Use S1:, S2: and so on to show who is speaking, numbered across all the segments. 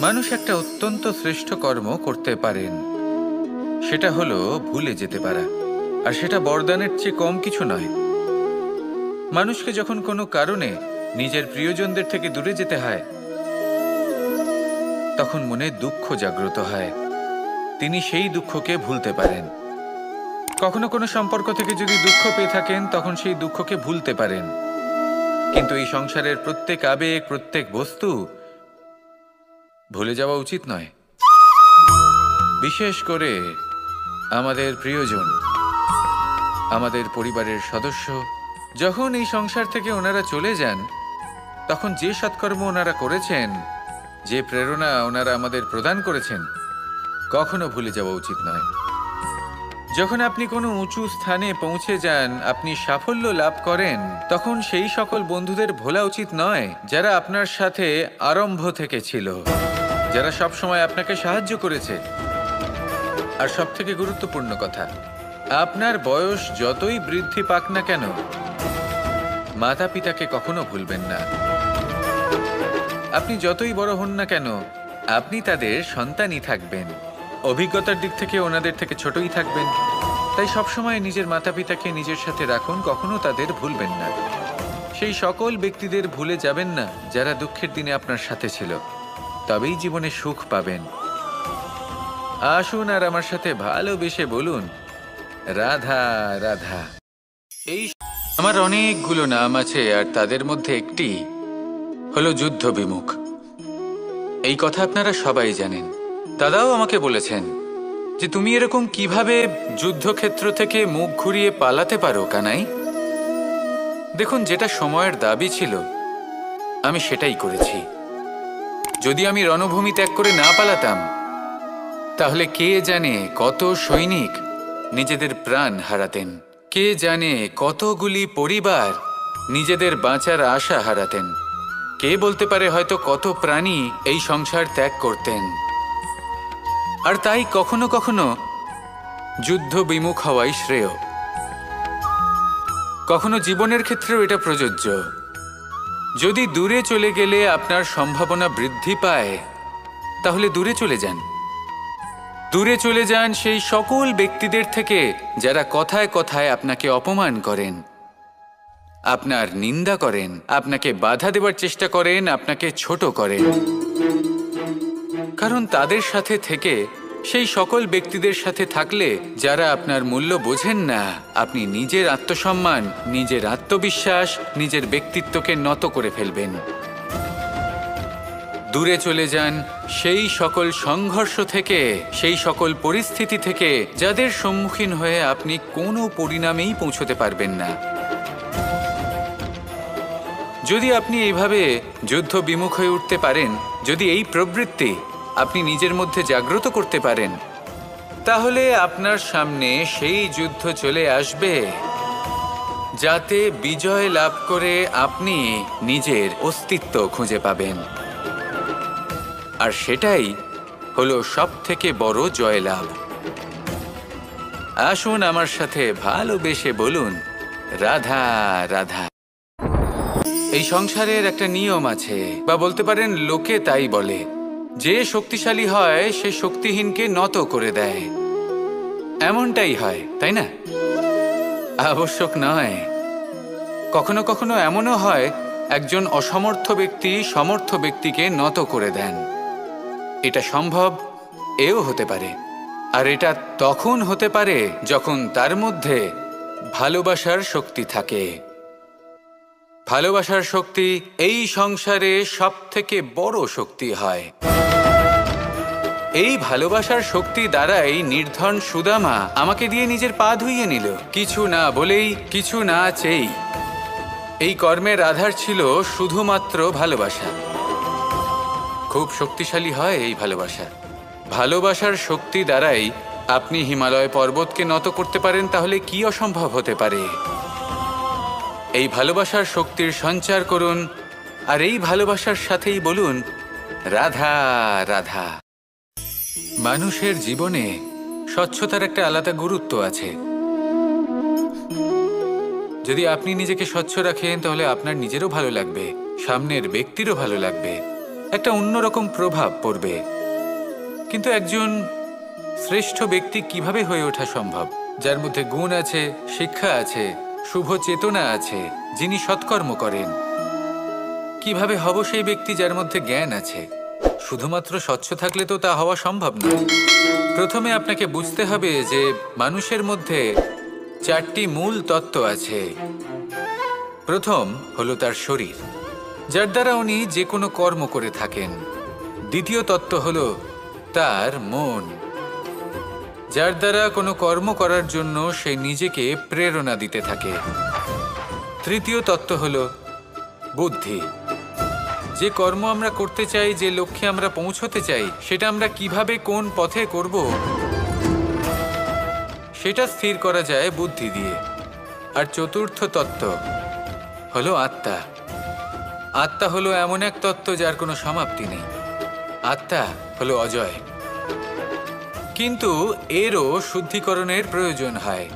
S1: মানুষ একটা অত্যন্ত শ্রেষ্ঠ কর্ম করতে পারেন, সেটা হলো ভুলে যেতে পারা। আর সেটা বরদানের চেয়ে কম কিছু নয়। মানুষকে যখন কোনো কারণে নিজের প্রিয়জনদের থেকে দূরে যেতে হয়, তখন মনে দুঃখ জাগ্রত হয়। তিনি সেই দুঃখকে ভুলতে পারেন। কখনো কোনো সম্পর্ক থেকে যদি দুঃখ পেয়ে থাকেন, তখন সেই দুঃখকে ভুলতে পারেন। কিন্তু এই সংসারের প্রত্যেক আবেগ, প্রত্যেক বস্তু ভুলে যাওয়া উচিত নয়। বিশেষ করে আমাদের প্রিয়জন, আমাদের পরিবারের সদস্য। যখন এই সংসার থেকে ওনারা চলে যান, তখন যে সৎকর্ম ওনারা করেছেন, যে প্রেরণা ওনারা আমাদের প্রদান করেছেন, কখনো ভুলে যাওয়া উচিত নয়। যখন আপনি কোনো উঁচু স্থানে পৌঁছে যান, আপনি সাফল্য লাভ করেন, তখন সেই সকল বন্ধুদের ভোলা উচিত নয় যারা আপনার সাথে আরম্ভ থেকে ছিল, যারা সব সময় আপনাকে সাহায্য করেছে। আর সবথেকে গুরুত্বপূর্ণ কথা, আপনার বয়স যতই বৃদ্ধি পাক না কেন, মাতা পিতাকে কখনো ভুলবেন না। আপনি যতই বড় হন না কেন, আপনি তাদের সন্তানই থাকবেন। অভিজ্ঞতার দিক থেকে ওনাদের থেকে ছোটই থাকবেন। তাই সবসময় নিজের মাতা পিতাকে নিজের সাথে রাখুন, কখনো তাদের ভুলবেন না। সেই সকল ব্যক্তিদের ভুলে যাবেন না যারা দুঃখের দিনে আপনার সাথে ছিল, তবেই জীবনে সুখ পাবেন। আসুন আর আমার সাথে ভালোবেসে বলুন, রাধা রাধা। এই আমার অনেকগুলো নাম আছে, আর তাদের মধ্যে একটি হলো যুদ্ধ বিমুখ। এই কথা আপনারা সবাই জানেন। দাদাও আমাকে বলেছেন যে তুমি এরকম কিভাবে যুদ্ধক্ষেত্র থেকে মুখ ঘুরিয়ে পালাতে পারো কানাই। দেখুন, যেটা সময়ের দাবি ছিল আমি সেটাই করেছি। যদি আমি রণভূমি ত্যাগ করে না পালাতাম, তাহলে কে জানে কত সৈনিক নিজেদের প্রাণ হারাতেন, কে জানে কতগুলি পরিবার নিজেদের বাঁচার আশা হারাতেন, কে বলতে পারে হয়তো কত প্রাণী এই সংসার ত্যাগ করতেন। আর তাই কখনো কখনো যুদ্ধ বিমুখ হওয়াই শ্রেয়। কখনো জীবনের ক্ষেত্রেও এটা প্রযোজ্য। যদি দূরে চলে গেলে আপনার সম্ভাবনা বৃদ্ধি পায়, তাহলে দূরে চলে যান। দূরে চলে যান সেই সকল ব্যক্তিদের থেকে যারা কথায় কথায় আপনাকে অপমান করেন, আপনার নিন্দা করেন, আপনাকে বাধা দেওয়ার চেষ্টা করেন, আপনাকে ছোট করেন। কারণ তাদের সাথে থেকে, সেই সকল ব্যক্তিদের সাথে থাকলে যারা আপনার মূল্য বোঝেন না, আপনি নিজের আত্মসম্মান, নিজের আত্মবিশ্বাস, নিজের ব্যক্তিত্বকে নত করে ফেলবেন। দূরে চলে যান সেই সকল সংঘর্ষ থেকে, সেই সকল পরিস্থিতি থেকে যাদের সম্মুখীন হয়ে আপনি কোনো পরিণামেই পৌঁছতে পারবেন না। যদি আপনি এইভাবে যুদ্ধ বিমুখ হয়ে উঠতে পারেন, যদি এই প্রবৃত্তি আপনি নিজের মধ্যে জাগ্রত করতে পারেন, তাহলে আপনার সামনে সেই যুদ্ধ চলে আসবে যাতে বিজয় লাভ করে আপনি নিজের অস্তিত্ব খুঁজে পাবেন। আর সেটাই হলো সবথেকে বড় জয়লাভ। আসুন আমার সাথে ভালোবেসে বলুন, রাধা রাধা। এই সংসারের একটা নিয়ম আছে, বা বলতে পারেন লোকে তাই বলে, যে শক্তিশালী হয় সে শক্তিহীনকে নত করে দেয়। এমনটাই হয়, তাই না? আবশ্যক নয়। কখনো কখনো এমনও হয় একজন অসমর্থ ব্যক্তি সমর্থ ব্যক্তিকে নত করে দেন। এটা সম্ভব, এও হতে পারে। আর এটা তখন হতে পারে যখন তার মধ্যে ভালোবাসার শক্তি থাকে। ভালোবাসার শক্তি এই সংসারে সবথেকে বড় শক্তি হয়। এই ভালোবাসার শক্তি দ্বারাই নির্ধন সুদামা আমাকে দিয়ে নিজের পা ধুইয়ে নিল, কিছু না বলেই, কিছু না চেয়েই। এই কর্মের আধার ছিল শুধুমাত্র ভালোবাসা। খুব শক্তিশালী হয় এই ভালোবাসা। ভালোবাসার শক্তি দ্বারাই আপনি হিমালয় পর্বতকে নত করতে পারেন, তাহলে কি অসম্ভব হতে পারে? এই ভালোবাসার শক্তির সঞ্চার করুন, আর এই ভালোবাসার সাথেই বলুন, রাধা রাধা। মানুষের জীবনে স্বচ্ছতার একটা আলাদা গুরুত্ব আছে। যদি আপনি নিজেকে স্বচ্ছ রাখেন, তাহলে আপনার নিজেরও ভালো লাগবে, সামনের ব্যক্তিরও ভালো লাগবে। একটা অন্যরকম প্রভাব পড়বে। কিন্তু একজন শ্রেষ্ঠ ব্যক্তি কিভাবে হয়ে ওঠা সম্ভব? যার মধ্যে গুণ আছে, শিক্ষা আছে, শুভ চেতনা আছে, যিনি সৎকর্ম করেন। কিভাবে হব সেই ব্যক্তি যার মধ্যে জ্ঞান আছে? শুধুমাত্র স্বচ্ছ থাকলে তো তা হওয়া সম্ভব নয়। প্রথমে আপনাকে বুঝতে হবে যে মানুষের মধ্যে 4টি মূল তত্ত্ব আছে। প্রথম হলো তার শরীর, যার দ্বারা উনি যে কোনো কর্ম করে থাকেন। দ্বিতীয় তত্ত্ব হলো তার মন, যার দ্বারা কোনো কর্ম করার জন্য সে নিজেকে প্রেরণা দিতে থাকে। তৃতীয় তত্ত্ব হলো বুদ্ধি, যে কর্ম আমরা করতে চাই, যে লক্ষ্যে আমরা পৌঁছতে চাই, সেটা আমরা কিভাবে কোন পথে করব সেটা স্থির করা যায় বুদ্ধি দিয়ে। আর চতুর্থ তত্ত্ব হলো আত্মা। আত্মা হলো এমন এক তত্ত্ব যার কোনো সমাপ্তি নেই। আত্মা হলো অজয়। কিন্তু এরও শুদ্ধিকরণের প্রয়োজন হয়।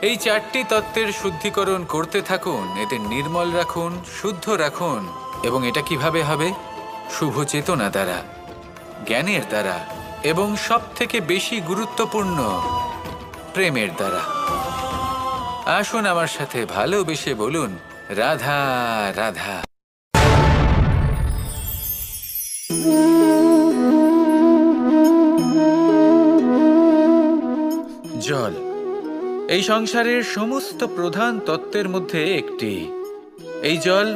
S1: এই 4টি তত্ত্বের শুদ্ধিকরণ করতে থাকুন, এতে নির্মল রাখুন, শুদ্ধ রাখুন। এবং এটা কিভাবে হবে? শুভ চেতনা দ্বারা, জ্ঞানের দ্বারা, এবং সবথেকে বেশি গুরুত্বপূর্ণ প্রেমের দ্বারা। আসুন আমার সাথে ভালোবেসে বলুন, রাধা রাধা। জল এই সংসারের সমস্ত প্রধান তত্ত্বের মধ্যে একটি। এই জল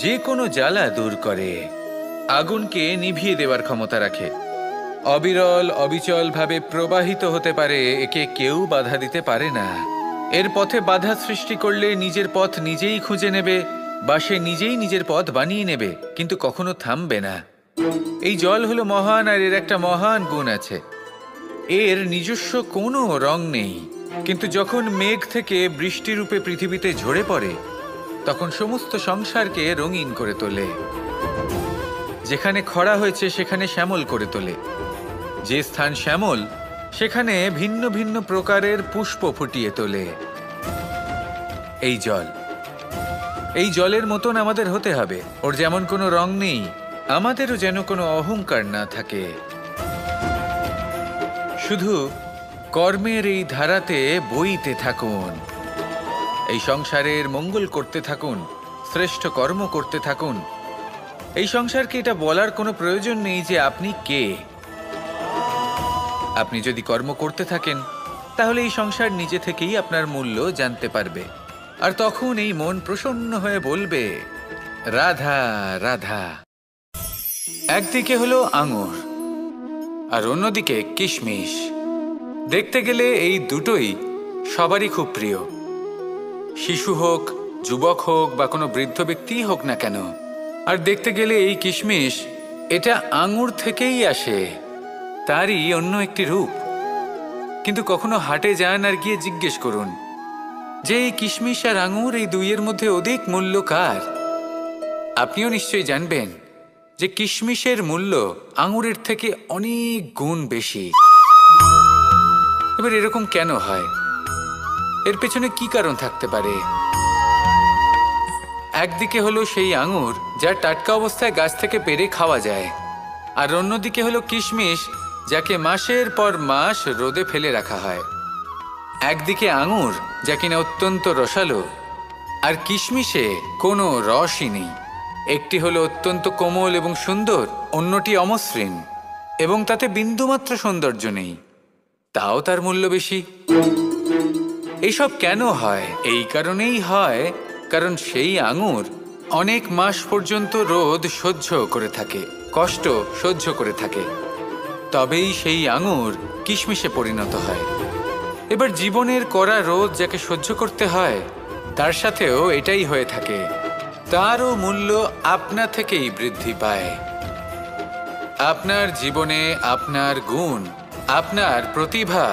S1: যে কোনো জ্বালা দূর করে, আগুনকে নিভিয়ে দেওয়ার ক্ষমতা রাখে, অবিরল অবিচল ভাবে প্রবাহিত হতে পারে, একে কেউ বাধা দিতে পারে না। এর পথে বাধা সৃষ্টি করলে নিজের পথ নিজেই খুঁজে নেবে, বা সে নিজেই নিজের পথ বানিয়ে নেবে, কিন্তু কখনো থামবে না। এই জল হলো মহান, আর এর একটা মহান গুণ আছে, এর নিজস্ব কোনো রং নেই। কিন্তু যখন মেঘ থেকে বৃষ্টিরূপে পৃথিবীতে ঝরে পড়ে, তখন সমস্ত সংসারকে রঙিন করে তোলে। যেখানে খরা হয়েছে সেখানে শ্যামল করে তোলে। যে স্থান শ্যামল, সেখানে ভিন্ন ভিন্ন প্রকারের পুষ্প ফুটিয়ে তোলে। এই জল, এই জলের মতন আমাদের হতে হবে। ওর যেমন কোনো রং নেই, আমাদেরও যেন কোনো অহংকার না থাকে। শুধু কর্মের এই ধারাতে বইতে থাকুন, এই সংসারের মঙ্গল করতে থাকুন, শ্রেষ্ঠ কর্ম করতে থাকুন। এই সংসারকে এটা বলার কোনো প্রয়োজন নেই যে আপনি কে। আপনি যদি কর্ম করতে থাকেন, তাহলে এই সংসার নিজে থেকেই আপনার মূল্য জানতে পারবে। আর তখন এই মন প্রসন্ন হয়ে বলবে, রাধা রাধা। একদিকে হলো আঙুর, আর অন্যদিকে কিশমিশ। দেখতে গেলে এই দুটোই সবারই খুব প্রিয়। শিশু হোক, যুবক হোক, বা কোনো বৃদ্ধ ব্যক্তিই হোক না কেন। আর দেখতে গেলে এই কিশমিশ, এটা আঙুর থেকেই আসে, তারই অন্য একটি রূপ। কিন্তু কখনো হাটে যান আর গিয়ে জিজ্ঞেস করুন যে এই কিশমিশ আর আঙুর, এই দুইয়ের মধ্যে অধিক মূল্য কার? আপনিও নিশ্চয়ই জানবেন যে কিশমিশের মূল্য আঙুরের থেকে অনেক গুণ বেশি। এবার এরকম কেন হয়? এর পেছনে কি কারণ থাকতে পারে? একদিকে হলো সেই আঙুর যা টাটকা অবস্থায় গাছ থেকে পেড়ে খাওয়া যায়, আর অন্যদিকে হলো কিশমিশ যাকে মাসের পর মাস রোদে ফেলে রাখা হয়। একদিকে আঙুর যা কিনা অত্যন্ত রসালো, আর কিশমিশে কোনো রসই নেই। একটি হলো অত্যন্ত কোমল এবং সুন্দর, অন্যটি অমসৃণ এবং তাতে বিন্দুমাত্র সৌন্দর্য নেই, তাও তার মূল্য বেশি। এইসব কেন হয়? এই কারণেই হয় কারণ সেই আঙুর অনেক মাস পর্যন্ত রোদ সহ্য করে থাকে, কষ্ট সহ্য করে থাকে, তবেই সেই আঙুর কিশমিশে পরিণত হয়। এবার জীবনের কড়া রোদ যাকে সহ্য করতে হয়, তার সাথেও এটাই হয়ে থাকে। তারও মূল্য আপনা থেকেই বৃদ্ধি পায়। আপনার জীবনে আপনার গুণ, আপনার প্রতিভা,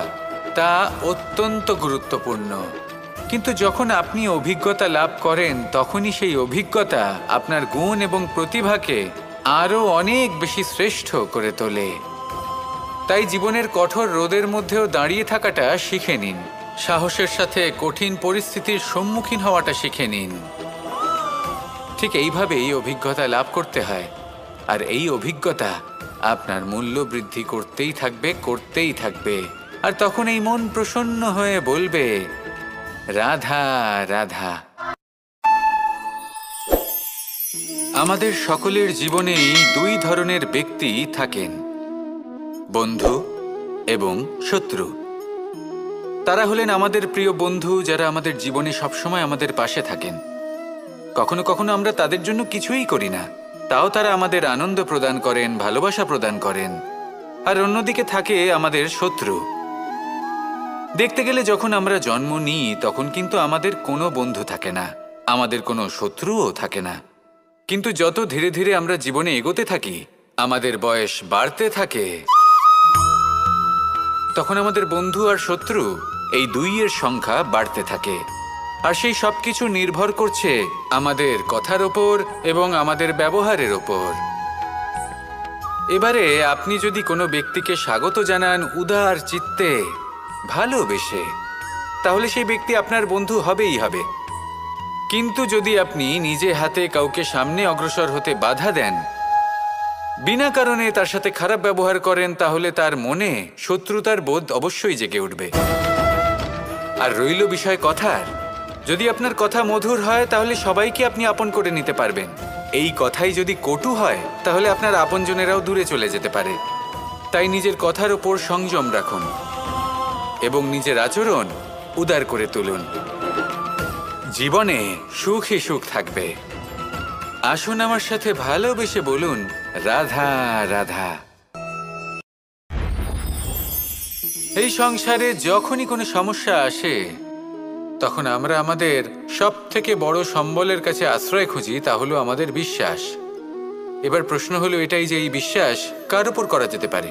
S1: তা অত্যন্ত গুরুত্বপূর্ণ। কিন্তু যখন আপনি অভিজ্ঞতা লাভ করেন, তখনই সেই অভিজ্ঞতা আপনার গুণ এবং প্রতিভাকে আরও অনেক বেশি শ্রেষ্ঠ করে তোলে। তাই জীবনের কঠোর রোদের মধ্যেও দাঁড়িয়ে থাকাটা শিখে নিন, সাহসের সাথে কঠিন পরিস্থিতির সম্মুখীন হওয়াটা শিখে নিন। ঠিক এইভাবেই অভিজ্ঞতা লাভ করতে হয়। আর এই অভিজ্ঞতা আপনার মূল্য বৃদ্ধি করতেই থাকবে, করতেই থাকবে। আর তখন এই মন প্রসন্ন হয়ে বলবে, রাধা রাধা। আমাদের সকলের জীবনেই দুই ধরনের ব্যক্তি থাকেন, বন্ধু এবং শত্রু। তারা হলেন আমাদের প্রিয় বন্ধু, যারা আমাদের জীবনে সবসময় আমাদের পাশে থাকেন। কখনো কখনো আমরা তাদের জন্য কিছুই করি না, তাও তারা আমাদের আনন্দ প্রদান করেন, ভালোবাসা প্রদান করেন। আর অন্যদিকে থাকে আমাদের শত্রু। দেখতে গেলে যখন আমরা জন্ম নিই তখন কিন্তু আমাদের কোনো বন্ধু থাকে না, আমাদের কোনো শত্রুও থাকে না। কিন্তু যত ধীরে ধীরে আমরা জীবনে এগোতে থাকি, আমাদের বয়স বাড়তে থাকে, তখন আমাদের বন্ধু আর শত্রু এই দুইয়ের সংখ্যা বাড়তে থাকে। আর সেই সব কিছু নির্ভর করছে আমাদের কথার ওপর এবং আমাদের ব্যবহারের ওপর। এবারে আপনি যদি কোনো ব্যক্তিকে স্বাগত জানান উদার চিত্তে, ভালোবেসে, তাহলে সেই ব্যক্তি আপনার বন্ধু হবেই হবে। কিন্তু যদি আপনি নিজে হাতে কাউকে সামনে অগ্রসর হতে বাধা দেন, বিনা কারণে তার সাথে খারাপ ব্যবহার করেন, তাহলে তার মনে শত্রুতার বোধ অবশ্যই জেগে উঠবে। আর রইল বিষয় কথার, যদি আপনার কথা মধুর হয় তাহলে সবাইকে আপনি আপন করে নিতে পারবেন। এই কথাই যদি কটু হয় তাহলে আপনার আপনজনেরাও দূরে চলে যেতে পারে। তাই নিজের কথার ওপর সংযম রাখুন এবং নিজের আচরণ উদার করে তুলুন। জীবনে সুখই সুখ থাকবে। আসুন আমার সাথে ভালোবেসে বলুন, রাধা রাধা। এই সংসারে যখনই কোনো সমস্যা আসে তখন আমরা আমাদের সব থেকে বড় সম্বলের কাছে আশ্রয় খুঁজি, তা হলো আমাদের বিশ্বাস। এবার প্রশ্ন হলো এটাই যে এই বিশ্বাস কার ওপর করা যেতে পারে?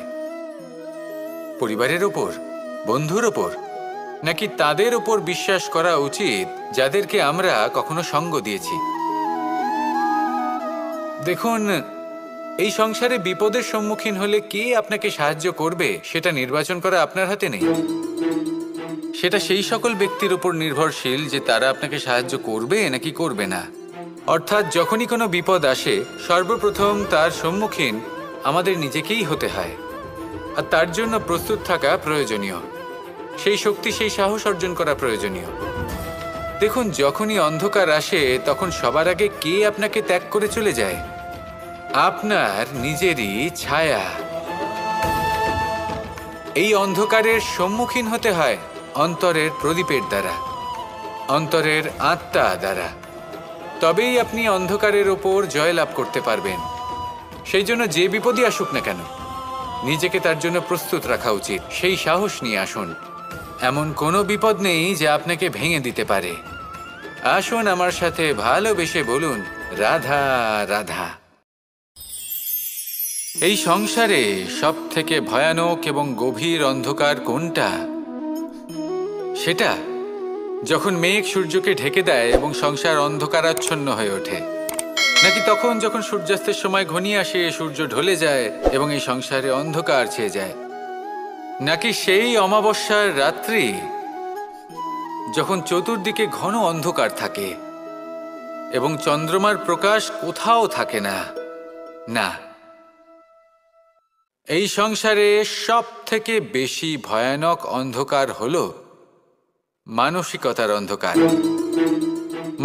S1: পরিবারের ওপর, বন্ধুর ওপর, নাকি তাদের ওপর বিশ্বাস করা উচিত যাদেরকে আমরা কখনো সঙ্গ দিয়েছি? দেখুন, এই সংসারে বিপদের সম্মুখীন হলে কে আপনাকে সাহায্য করবে সেটা নির্বাচন করা আপনার হাতে নেই। সেটা সেই সকল ব্যক্তির উপর নির্ভরশীল যে তারা আপনাকে সাহায্য করবে নাকি করবে না। অর্থাৎ যখনই কোনো বিপদ আসে সর্বপ্রথম তার সম্মুখীন আমাদের নিজেকেই হতে হয়। আর তার জন্য প্রস্তুত থাকা প্রয়োজনীয়, সেই শক্তি, সেই সাহস অর্জন করা প্রয়োজনীয়। দেখুন, যখনই অন্ধকার আসে তখন সবার আগে কে আপনাকে ত্যাগ করে চলে যায়? আপনার নিজেরই ছায়া। এই অন্ধকারের সম্মুখীন হতে হয় অন্তরের প্রদীপের দ্বারা, অন্তরের আত্মা দ্বারা। তবেই আপনি অন্ধকারের ওপর জয়লাভ করতে পারবেন। সেই জন্য যে বিপদই আসুক না কেন নিজেকে তার জন্য প্রস্তুত রাখা উচিত। সেই সাহস নিয়ে আসুন। এমন কোনো বিপদ নেই যা আপনাকে ভেঙে দিতে পারে। আসুন আমার সাথে ভালোবেসে বলুন, রাধা রাধা। এই সংসারে সব থেকে ভয়ানক এবং গভীর অন্ধকার কোনটা? সেটা যখন মেঘ সূর্যকে ঢেকে দেয় এবং সংসার অন্ধকারাচ্ছন্ন হয়ে ওঠে, নাকি তখন যখন সূর্যাস্তের সময় ঘনিয়ে আসে, সূর্য ঢলে যায় এবং এই সংসারে অন্ধকার ছেয়ে যায়, নাকি সেই অমাবস্যার রাত্রি যখন চতুর্দিকে ঘন অন্ধকার থাকে এবং চন্দ্রমার প্রকাশ কোথাও থাকে না? না, এই সংসারে সব থেকে বেশি ভয়ানক অন্ধকার হলো মানসিকতার অন্ধকার।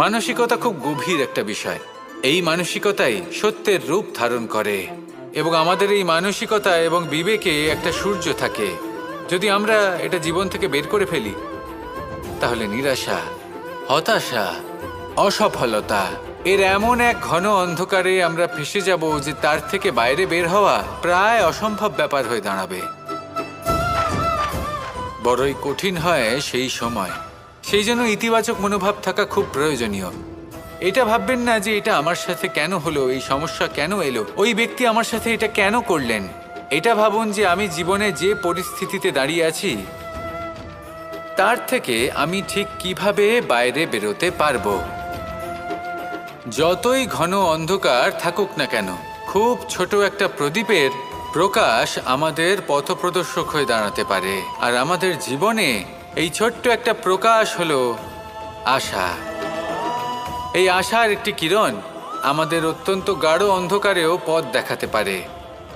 S1: মানসিকতা খুব গভীর একটা বিষয়। এই মানসিকতাই সত্যের রূপ ধারণ করে এবং আমাদের এই মানসিকতা এবং বিবেকে একটা সূর্য থাকে। যদি আমরা এটা জীবন থেকে বের করে ফেলি তাহলে নিরাশা, হতাশা, অসফলতা এর এমন এক ঘন অন্ধকারে আমরা ফেঁসে যাব যে তার থেকে বাইরে বের হওয়া প্রায় অসম্ভব ব্যাপার হয়ে দাঁড়াবে। বড়ই কঠিন হয় সেই সময়। সেই জন্য ইতিবাচক মনোভাব থাকা খুব প্রয়োজনীয়। এটা ভাববেন না যে এটা আমার সাথে কেন হলো, এই সমস্যা কেন এলো, ওই ব্যক্তি আমার সাথে এটা কেন করলেন। এটা ভাবুন যে আমি জীবনে যে পরিস্থিতিতে দাঁড়িয়ে আছি তার থেকে আমি ঠিক কিভাবে বাইরে বেরোতে পারবো। যতই ঘন অন্ধকার থাকুক না কেন, খুব ছোট একটা প্রদীপের প্রকাশ আমাদের পথপ্রদর্শক হয়ে দাঁড়াতে পারে। আর আমাদের জীবনে এই ছোট্ট একটা প্রকাশ হলো আশা। এই আশার একটি কিরণ আমাদের অত্যন্ত গাঢ় অন্ধকারেও পথ দেখাতে পারে।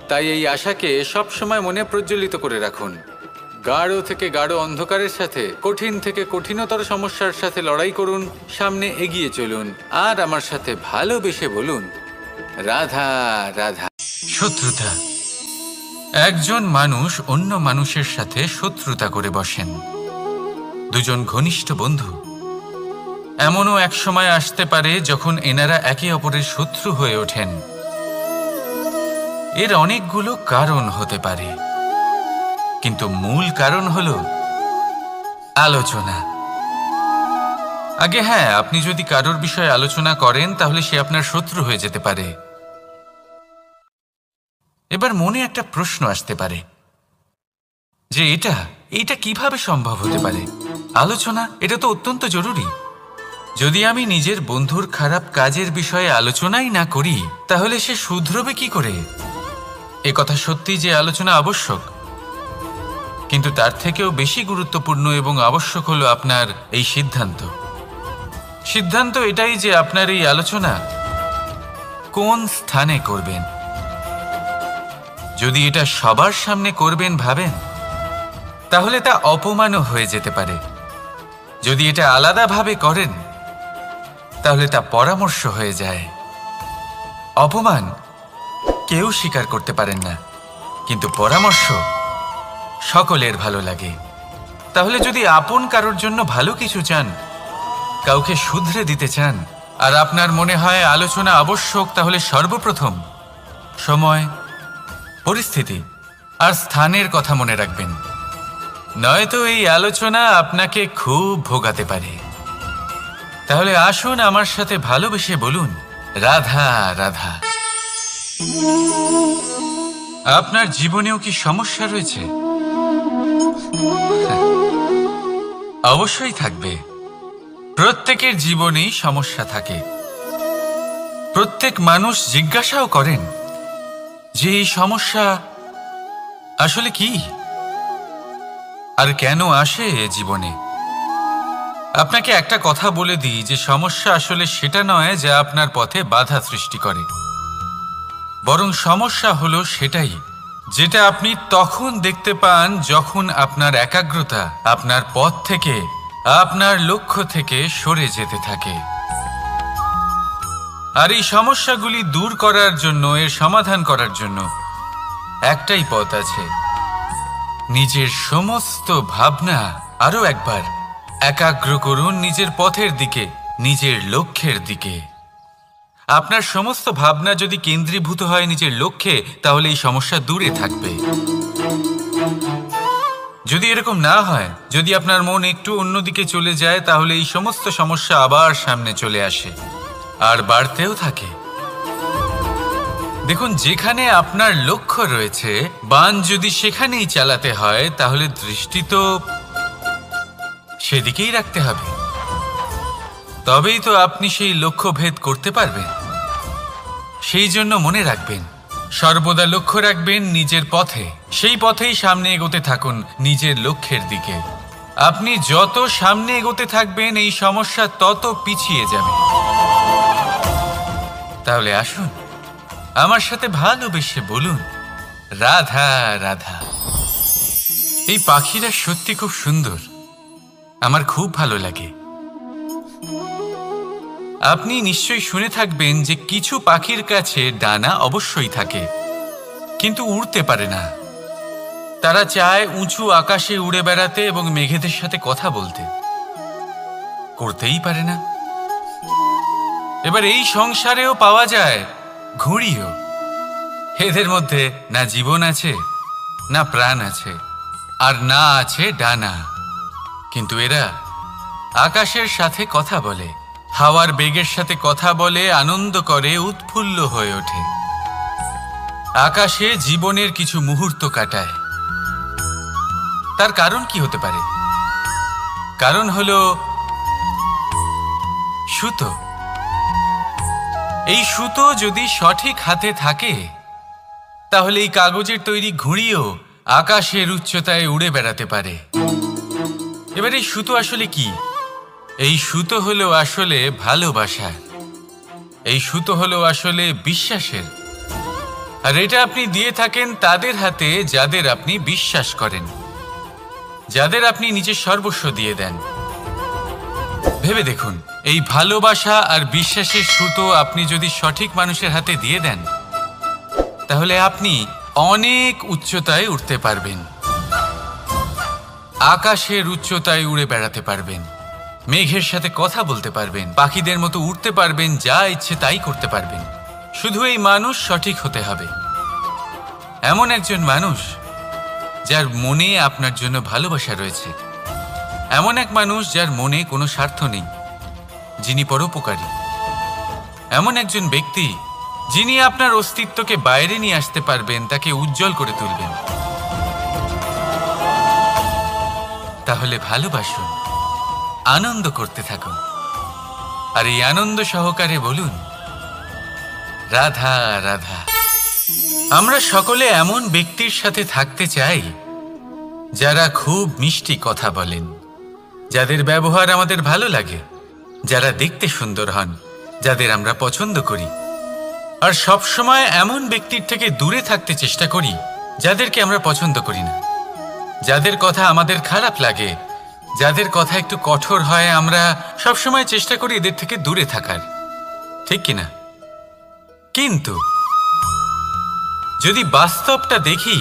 S1: তাই এই আশাকে সবসময় মনে প্রজ্বলিত করে রাখুন। গাঢ় থেকে গাঢ় অন্ধকারের সাথে, কঠিন থেকে কঠিনতর সমস্যার সাথে লড়াই করুন, সামনে এগিয়ে চলুন, আর আমার সাথে ভালোবেসে বলুন, রাধা রাধা। শত্রুতা। একজন মানুষ অন্য মানুষের সাথে শত্রুতা করে বসেন। দুজন ঘনিষ্ঠ বন্ধু, এমনও এক সময় আসতে পারে যখন এনারা একে অপরের শত্রু হয়ে ওঠেন। এর অনেকগুলো কারণ হতে পারে, কিন্তু মূল কারণ হলো আলোচনা। আগে হ্যাঁ, আপনি যদি কারোর বিষয়ে আলোচনা করেন তাহলে সে আপনার শত্রু হয়ে যেতে পারে। এবার মনে একটা প্রশ্ন আসতে পারে যে এটা কিভাবে সম্ভব হতে পারে? আলোচনা, এটা তো অত্যন্ত জরুরি। যদি আমি নিজের বন্ধুর খারাপ কাজের বিষয়ে আলোচনাই না করি তাহলে সে শুধরবে কি করে? এ কথা সত্যি যে আলোচনা আবশ্যক, কিন্তু তার থেকেও বেশি গুরুত্বপূর্ণ এবং আবশ্যক হলো আপনার এই সিদ্ধান্ত এটাই যে আপনার এই আলোচনা কোন স্থানে করবেন। যদি এটা সবার সামনে করবেন ভাবেন, তাহলে তা অপমানও হয়ে যেতে পারে। যদি এটা আলাদাভাবে করেন তাহলে তা পরামর্শ হয়ে যায়। অপমান কেউ স্বীকার করতে পারেন না, কিন্তু পরামর্শ সকলের ভালো লাগে। তাহলে যদি আপন কারোর জন্য ভালো কিছু চান, কাউকে শুধরে দিতে চান, আর আপনার মনে হয় আলোচনা আবশ্যক, তাহলে সর্বপ্রথম সময়, পরিস্থিতি আর স্থানের কথা মনে রাখবেন। নয়তো এই আলোচনা আপনাকে খুব ভোগাতে পারে। তাহলে আসুন আমার সাথে ভালোবেসে বলুন, রাধা রাধা। আপনার জীবনেও কি সমস্যা রয়েছে? অবশ্যই থাকবে। প্রত্যেকের জীবনেই সমস্যা থাকে। প্রত্যেক মানুষ জিজ্ঞাসাও করেন যে এই সমস্যা আসলে কি আর কেন আসে এ জীবনে। আপনাকে একটা কথা বলে দিই যে সমস্যা আসলে সেটা নয় যা আপনার পথে বাধা সৃষ্টি করে, বরং সমস্যা হলো সেটাই যেটা আপনি তখন দেখতে পান যখন আপনার একাগ্রতা আপনার পথ থেকে, আপনার লক্ষ্য থেকে সরে যেতে থাকে। আর এই সমস্যাগুলি দূর করার জন্য, এর সমাধান করার জন্য একটাই পথ আছে। নিজের সমস্ত ভাবনা আরো একবার একাগ্র করুন নিজের পথের দিকে, নিজের লক্ষ্যের দিকে। আপনার সমস্ত ভাবনা যদি কেন্দ্রীভূত হয় নিজের লক্ষ্যে, তাহলে এই সমস্যা দূরে থাকবে। যদি এরকম না হয়, যদি আপনার মন একটু অন্যদিকে চলে যায়, তাহলে এই সমস্ত সমস্যা আবার সামনে চলে আসে আর বাড়তেও থাকে। দেখুন, যেখানে আপনার লক্ষ্য রয়েছে, বান যদি সেখানেই চালাতে হয়, তাহলে দৃষ্টি তো সেদিকেই রাখতে হবে। তবেই তো আপনি সেই লক্ষ্য ভেদ করতে পারবেন। সেই জন্য মনে রাখবেন, সর্বদা লক্ষ্য রাখবেন নিজের পথে, সেই পথেই সামনে এগোতে থাকুন নিজের লক্ষ্যের দিকে। আপনি যত সামনে এগোতে থাকবেন এই সমস্যা তত পিছিয়ে যাবে। তাহলে আসুন আমার সাথে ভালোবেসে বলুন, রাধা রাধা। এই পাখিরা সত্যি খুব সুন্দর, আমার খুব ভালো লাগে। আপনি নিশ্চয়ই শুনে থাকবেন যে কিছু পাখির কাছে ডানা অবশ্যই থাকে, কিন্তু উড়তে পারে না। তারা চায় উঁচু আকাশে উড়ে বেড়াতে এবং মেঘেদের সাথে কথা বলতে, করতেই পারে না। এবার এই সংসারেও পাওয়া যায় ঘুড়িও। এদের মধ্যে না জীবন আছে, না প্রাণ আছে, আর না আছে ডানা, কিন্তু এরা আকাশের সাথে কথা বলে, হাওয়ার বেগের সাথে কথা বলে, আনন্দ করে, উৎফুল্ল হয়ে ওঠে। আকাশে জীবনের কিছু মুহূর্ত কাটায়। তার কারণ কি হতে পারে? কারণ হলো সুতো। এই সুতো যদি সঠিক হাতে থাকে, তাহলে এই কাগজের তৈরি ঘুড়িও আকাশের উচ্চতায় উড়ে বেড়াতে পারে। এবার এই সুতো আসলে কি? এই সুতো হলো আসলে ভালোবাসা। এই সুতো হলো আসলে বিশ্বাসের, আর এটা আপনি দিয়ে থাকেন তাদের হাতে যাদের আপনি বিশ্বাস করেন, যাদের আপনি নিজের সর্বস্ব দিয়ে দেন। ভেবে দেখুন, এই ভালোবাসা আর বিশ্বাসের সুতো আপনি যদি সঠিক মানুষের হাতে দিয়ে দেন, তাহলে আপনি অনেক উচ্চতায় উঠতে পারবেন, আকাশের উচ্চতায় উড়ে বেড়াতে পারবেন, মেঘের সাথে কথা বলতে পারবেন, পাখিদের মতো উড়তে পারবেন, যা ইচ্ছে তাই করতে পারবেন। শুধু এই মানুষ সঠিক হতে হবে, এমন একজন মানুষ যার মনে আপনার জন্য ভালোবাসা রয়েছে, এমন এক মানুষ যার মনে কোনো স্বার্থ নেই, যিনি পরোপকারী, এমন একজন ব্যক্তি যিনি আপনার অস্তিত্বকে বাইরে নিয়ে আসতে পারবেন, তাকে উজ্জ্বল করে তুলবেন। তাহলে ভালোবাসুন, আনন্দ করতে থাকুন, আর এই আনন্দ সহকারে বলুন, রাধা রাধা। আমরা সকলে এমন ব্যক্তির সাথে থাকতে চাই যারা খুব মিষ্টি কথা বলেন, যাদের ব্যবহার আমাদের ভালো লাগে, যারা দেখতে সুন্দর হন, যাদের আমরা পছন্দ করি। আর সবসময় এমন ব্যক্তির থেকে দূরে থাকতে চেষ্টা করি যাদেরকে আমরা পছন্দ করি না, যাদের কথা আমাদের খারাপ লাগে, যাদের কথা একটু কঠোর হয়। আমরা সবসময় চেষ্টা করি এদের থেকে দূরে থাকার, ঠিক কিনা? কিন্তু যদি বাস্তবটা দেখি,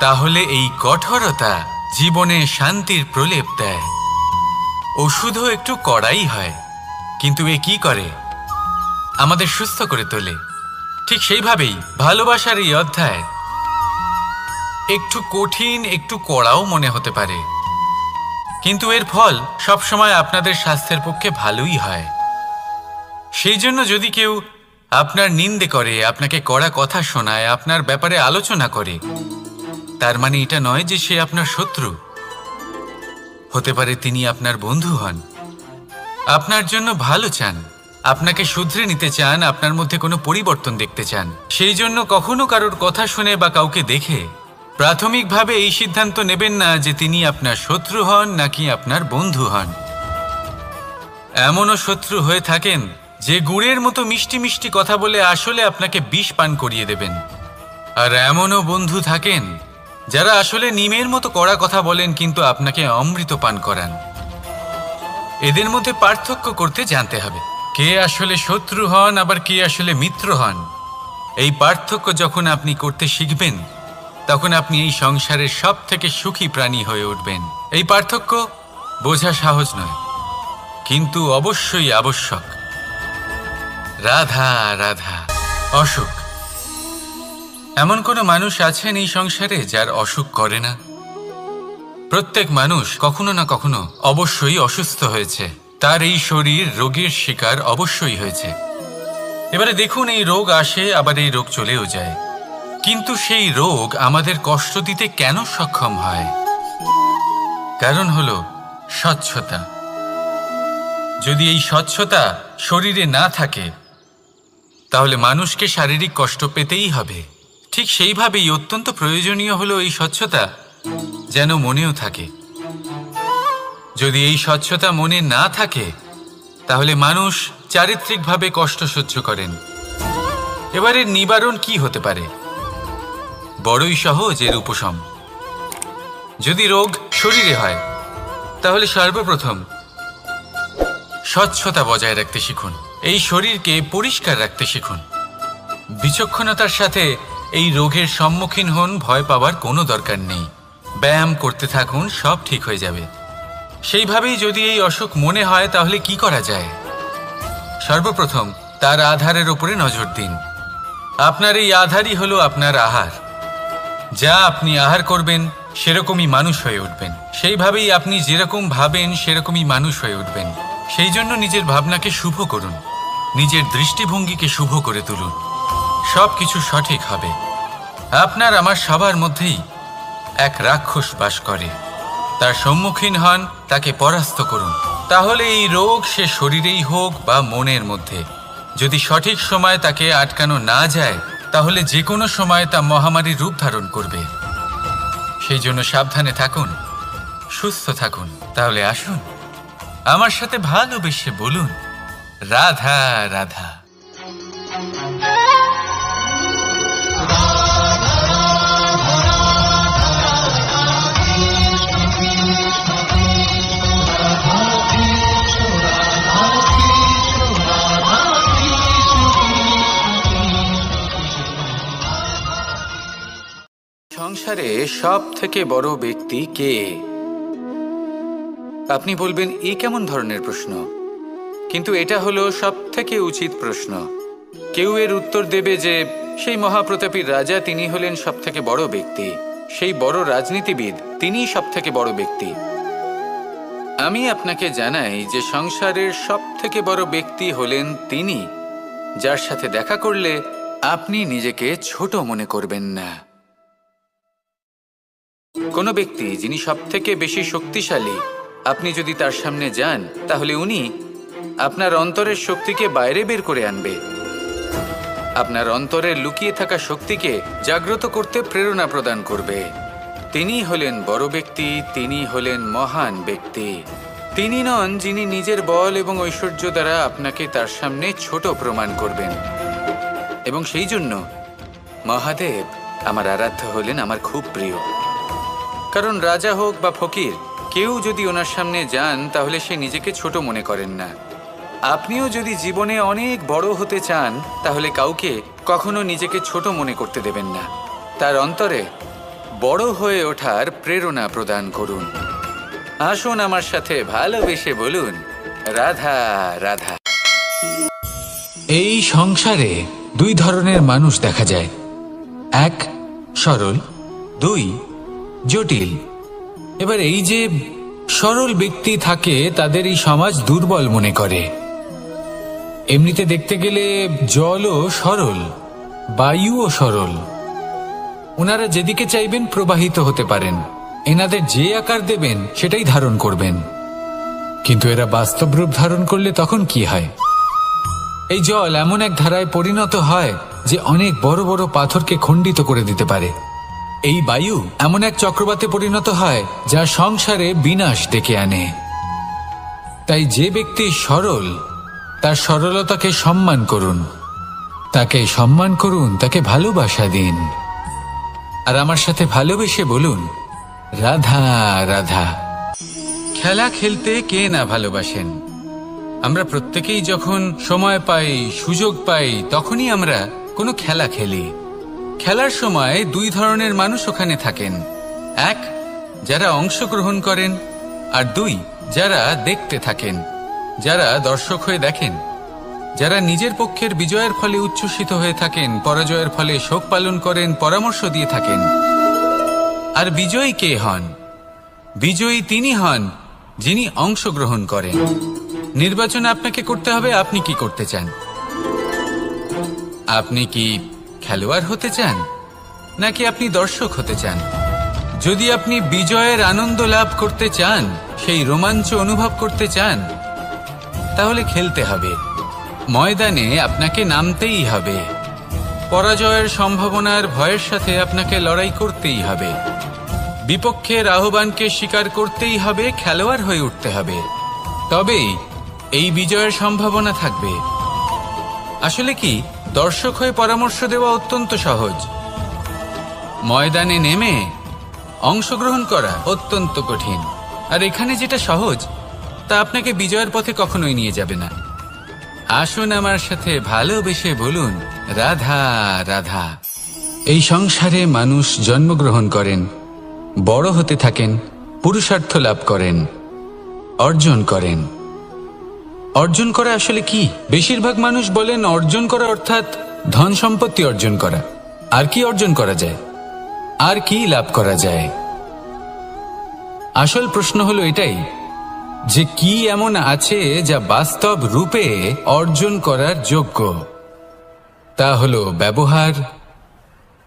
S1: তাহলে এই কঠোরতা জীবনে শান্তির প্রলেপ দেয়। ওষুধও একটু কড়াই হয়, কিন্তু এ কি করে? আমাদের সুস্থ করে তোলে। ঠিক সেইভাবেই ভালোবাসার এই অধ্যায় একটু কঠিন, একটু কড়াও মনে হতে পারে, কিন্তু এর ফল সবসময় আপনাদের স্বাস্থ্যের পক্ষে ভালোই হয়। সেই জন্য যদি কেউ আপনার নিন্দে করে, আপনাকে কড়া কথা শোনায়, আপনার ব্যাপারে আলোচনা করে, তার মানে এটা নয় যে সে আপনার শত্রু। হতে পারে তিনি আপনার বন্ধু হন, আপনার জন্য ভালো চান, আপনাকে শুধরে নিতে চান, আপনার মধ্যে কোনো পরিবর্তন দেখতে চান। সেই জন্য কখনো কারোর কথা শুনে বা কাউকে দেখে প্রাথমিকভাবে এই সিদ্ধান্ত নেবেন না যে তিনি আপনার শত্রু হন নাকি আপনার বন্ধু হন। এমনও শত্রু হয়ে থাকেন যে গুড়ের মতো মিষ্টি মিষ্টি কথা বলে আসলে আপনাকে বিষ পান করিয়ে দেবেন, আর এমনও বন্ধু থাকেন যারা আসলে নিমের মতো কড়া কথা বলেন কিন্তু আপনাকে অমৃত পান করান। এদের মধ্যে পার্থক্য করতে জানতে হবে, কে আসলে শত্রু হন আবার কে আসলে মিত্র হন। এই পার্থক্য যখন আপনি করতে শিখবেন, তখন আপনি এই সংসারের সব থেকে সুখী প্রাণী হয়ে উঠবেন। এই পার্থক্য বোঝা সহজ নয়, কিন্তু অবশ্যই আবশ্যক। রাধা রাধা। অসুখ। এমন কোনো মানুষ আছেন এই সংসারে যার অসুখ করে না? প্রত্যেক মানুষ কখনো না কখনো অবশ্যই অসুস্থ হয়েছে, তার এই শরীর রোগের শিকার অবশ্যই হয়েছে। এবারে দেখুন, এই রোগ আসে আবার এই রোগ চলেও যায়, কিন্তু সেই রোগ আমাদের কষ্ট দিতে কেন সক্ষম হয়? কারণ হলো স্বচ্ছতা। যদি এই স্বচ্ছতা শরীরে না থাকে, তাহলে মানুষকে শারীরিক কষ্ট পেতেই হবে। ঠিক সেইভাবেই অত্যন্ত প্রয়োজনীয় হলো এই স্বচ্ছতা যেন মনেও থাকে। যদি এই স্বচ্ছতা মনে না থাকে, তাহলে মানুষ চারিত্রিকভাবে কষ্ট সহ্য করেন। এবারে নিবারণ কি হতে পারে? বড়ই সহজ এর উপশম। যদি রোগ শরীরে হয়, তাহলে সর্বপ্রথম স্বচ্ছতা বজায় রাখতে শিখুন, এই শরীরকে পরিষ্কার রাখতে শিখুন। বিচক্ষণতার সাথে এই রোগের সম্মুখীন হন, ভয় পাওয়ার কোনো দরকার নেই। ব্যায়াম করতে থাকুন, সব ঠিক হয়ে যাবে। সেইভাবেই যদি এই অসুখ মনে হয়, তাহলে কি করা যায়? সর্বপ্রথম তার আধারের উপরে নজর দিন। আপনার এই আধারই হলো আপনার আহার। যা আপনি আহার করবেন সেরকমই মানুষ হয়ে উঠবেন। সেইভাবেই আপনি যেরকম ভাবেন সেরকমই মানুষ হয়ে উঠবেন। সেই জন্য নিজের ভাবনাকে শুভ করুন, নিজের দৃষ্টিভঙ্গিকে শুভ করে তুলুন, সব কিছু সঠিক হবে। আপনার আমার সবার মধ্যেই এক রাক্ষস বাস করে, তার সম্মুখীন হন, তাকে পরাস্ত করুন। তাহলে এই রোগ সে শরীরেই হোক বা মনের মধ্যে, যদি সঠিক সময় তাকে আটকানো না যায়, তাহলে যে কোনো সময় তা মহামারীর রূপ ধারণ করবে। সেই জন্য সাবধানে থাকুন, সুস্থ থাকুন। তাহলে আসুন, আমার সাথে ভালোবেসে বলুন, রাধা রাধা। সংসারে সব থেকে বড় ব্যক্তি কে? আপনি বলবেন এই কেমন ধরনের প্রশ্ন, কিন্তু এটা হলো সব থেকে উচিত প্রশ্ন। কেউ এর উত্তর দেবে যে সেই মহাপ্রতাপী রাজা তিনি হলেন সব থেকে বড় ব্যক্তি, সেই বড় রাজনীতিবিদ তিনিই সব থেকে বড় ব্যক্তি। আমি আপনাকে জানাই যে সংসারের সব থেকে বড় ব্যক্তি হলেন তিনি যার সাথে দেখা করলে আপনি নিজেকে ছোট মনে করবেন না। কোনো ব্যক্তি যিনি সব থেকে বেশি শক্তিশালী, আপনি যদি তার সামনে যান তাহলে উনি আপনার অন্তরের শক্তিকে বাইরে বের করে আনবে, আপনার অন্তরের লুকিয়ে থাকা শক্তিকে জাগ্রত করতে প্রেরণা প্রদান করবে। তিনি হলেন বড় ব্যক্তি, তিনি হলেন মহান ব্যক্তি। তিনি নন যিনি নিজের বল এবং ঐশ্বর্য দ্বারা আপনাকে তার সামনে ছোট প্রমাণ করবেন। এবং সেই জন্য মহাদেব আমার আরাধ্য হলেন আমার খুব প্রিয়। কারণ রাজা হোক বা ফকির, কেউ যদি ওনার সামনে যান তাহলে সে নিজেকে ছোট মনে করেন না। আপনিও যদি জীবনে অনেক বড় হতে চান তাহলে কাউকে কখনো নিজেকে ছোট মনে করতে দেবেন না। তার অন্তরে বড় হয়ে ওঠার প্রেরণা প্রদান করুন। আসুন আমার সাথে ভালোবেসে বলুন, রাধা রাধা। এই সংসারে দুই ধরনের মানুষ দেখা যায়, এক সরল, দুই জটিল। এবার এই যে সরল ব্যক্তি থাকে তাদের এই সমাজ দুর্বল মনে করে। এমনিতে দেখতে গেলে জলও সরল, বায়ুও সরল। ওনারা যেদিকে চাইবেন প্রবাহিত হতে পারেন, এনাদের যে আকার দেবেন সেটাই ধারণ করবেন। কিন্তু এরা বাস্তব রূপ ধারণ করলে তখন কি হয়? এই জল এমন এক ধারায় পরিণত হয় যে অনেক বড় বড় পাথরকে খণ্ডিত করে দিতে পারে। এই বায়ু এমন এক চক্রবাতে পরিণত হয় যা সংসারে বিনাশ ডেকে আনে। তাই যে ব্যক্তি সরল তার সরলতাকে সম্মান করুন, তাকে সম্মান করুন, তাকে ভালোবাসা দিন। আর আমার সাথে ভালোবেসে বলুন, রাধা রাধা। খেলা খেলতে কে না ভালোবাসেন? আমরা প্রত্যেকেই যখন সময় পাই, সুযোগ পাই, তখনই আমরা কোনো খেলা খেলি। খেলার সময় দুই ধরনের মানুষ ওখানে থাকেন, এক যারা অংশগ্রহণ করেন, আর দুই যারা দেখতে থাকেন, যারা দর্শক হয়ে দেখেন, যারা নিজের পক্ষের বিজয়ের ফলে উচ্ছ্বসিত হয়ে থাকেন, পরাজয়ের ফলে শোক পালন করেন, পরামর্শ দিয়ে থাকেন। আর বিজয়ী কে হন? বিজয়ী তিনি হন যিনি অংশগ্রহণ করেন। নির্বাচন আপনাকে করতে হবে, আপনি কি করতে চান? আপনি কি খেলোয়াড় হতে চান নাকি আপনি দর্শক হতে চান? যদি আপনি বিজয়ের আনন্দ লাভ করতে চান, সেই রোমাঞ্চ অনুভব করতে চান, তাহলে খেলতে হবে, ময়দানে আপনাকে নামতেই হবে। পরাজয়ের সম্ভাবনার ভয়ের সাথে আপনাকে লড়াই করতেই হবে, বিপক্ষের আহ্বানকে স্বীকার করতেই হবে, খেলোয়াড় হয়ে উঠতে হবে, তবেই এই বিজয়ের সম্ভাবনা থাকবে। আসলে কি, দর্শক হয়ে পরামর্শ দেওয়া অত্যন্ত সহজ, ময়দানে নেমে অংশগ্রহণ করা অত্যন্ত কঠিন। আর এখানে যেটা সহজ তা আপনাকে বিজয়ের পথে কখনোই নিয়ে যাবে না। আসুন আমার সাথে ভালোবেসে বলুন, রাধা রাধা। এই সংসারে মানুষ জন্মগ্রহণ করেন, বড় হতে থাকেন, পুরুষার্থ লাভ করেন, অর্জন করেন। অর্জন করা আসলে কি? বেশিরভাগ মানুষ বলেন অর্জন করা অর্থাৎ ধন সম্পত্তি অর্জন করা। আর কি অর্জন করা যায়? আর কি লাভ করা যায়? আসল প্রশ্ন হলো এটাই যে কি এমন আছে যা বাস্তব রূপে অর্জন করার যোগ্য। তা হলো ব্যবহার,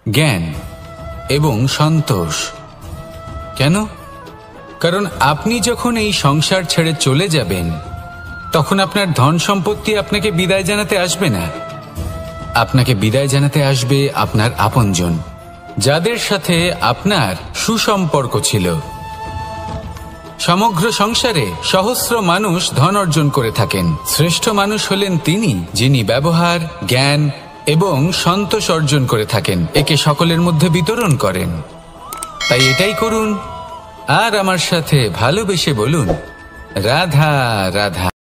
S1: জ্ঞান এবং সন্তোষ। কেন? কারণ আপনি যখন এই সংসার ছেড়ে চলে যাবেন তখন আপনার ধন সম্পত্তি আপনাকে বিদায় জানাতে আসবে না। আপনাকে বিদায় জানাতে আসবে আপনার আপনজন, যাদের সাথে আপনার সুসম্পর্ক ছিল।
S2: সমগ্র সংসারে সহস্র মানুষ ধন অর্জন করে থাকেন। শ্রেষ্ঠ মানুষ হলেন তিনি, যিনি ব্যবহার, জ্ঞান এবং সন্তোষ অর্জন করে থাকেন, একে সকলের মধ্যে বিতরণ করেন। তাই এটাই করুন আর আমার সাথে ভালোবেসে বলুন, রাধা রাধা।